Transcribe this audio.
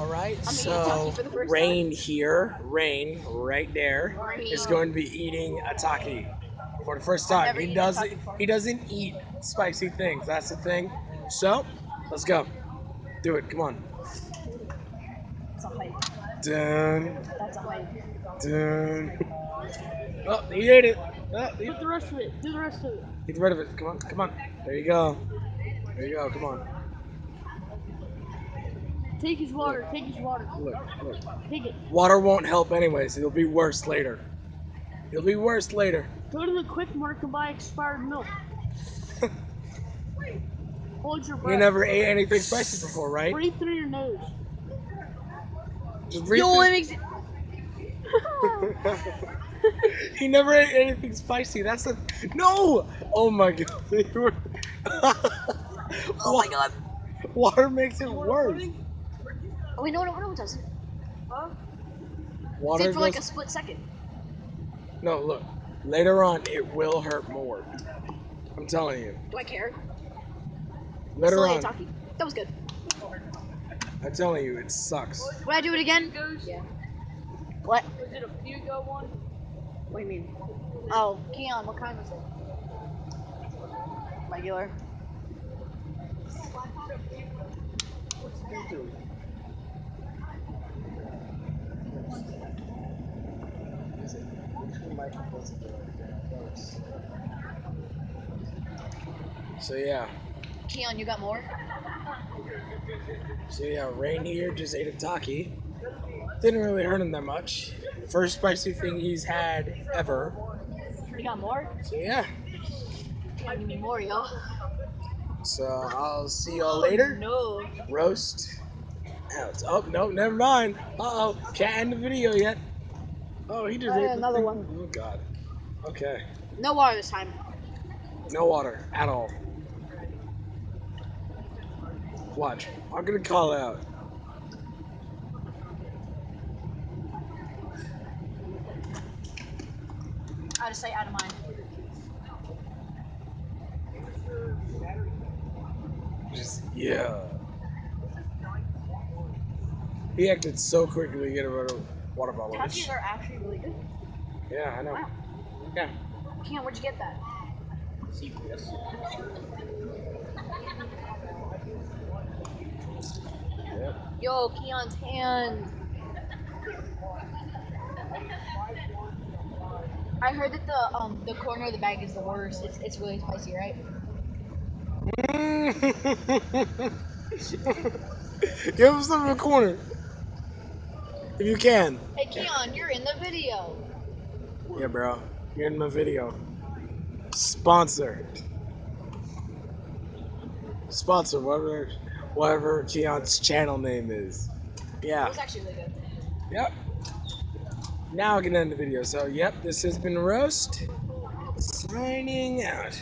Alright, so Rain here, Rain right there, is going to be eating a taki for the first time. He doesn't eat spicy things. That's the thing. So, let's go. Do it. Come on. That's a hype. Dun, That's a hype. dun. Oh, he ate it. Oh, Put the rest of it. Do the rest of it. Get rid of it. Come on, come on. There you go. There you go. Come on. Take his water. Take his water. Look. Take it. Water won't help anyways. It'll be worse later. It'll be worse later. Go to the Quick Mart and buy expired milk. Hold your breath. You never ate anything spicy before, right? Breathe through your nose. Just breathe through. He never ate anything spicy. That's a no. Oh my god. Oh my god. Water makes it worse. Oh wait, no, it doesn't. Huh? Water Stay for like goes... a split second. No, look. Later on, it will hurt more. I'm telling you. Do I care? Later on. That was good. I'm telling you, it sucks. Would I do it again? Yeah. What? Was it a Fugo one? What do you mean? Oh, Keon, what kind was it? Regular. So yeah. Keon, you got more? So yeah, Rain here just ate a taki. Didn't really hurt him that much. First spicy thing he's had ever. You got more? So yeah. Give me more, y'all. So I'll see y'all later. No. Roast out. Oh no, never mind. Uh-oh. Can't end the video yet. Oh, he just ate another thing. one. Oh god. Okay. No water this time. No water at all. Watch. I'm gonna call out. I just say out of mine. Just yeah. He acted so quickly to get rid of water bottle. Takis are actually really good. Yeah, I know. Wow. Yeah. Keon, where'd you get that? CPS. Yep. Yo, Keon's hand. I heard that the corner of the bag is the worst. It's really spicy, right? Give him some in the corner. If you can. Hey Keon, you're in the video. Yeah, bro. You're in my video. Sponsor. Sponsor, whatever Keon's channel name is. Yeah. That was actually really good. Yep. Now I can end the video. So, yep, this has been Roast. Signing out.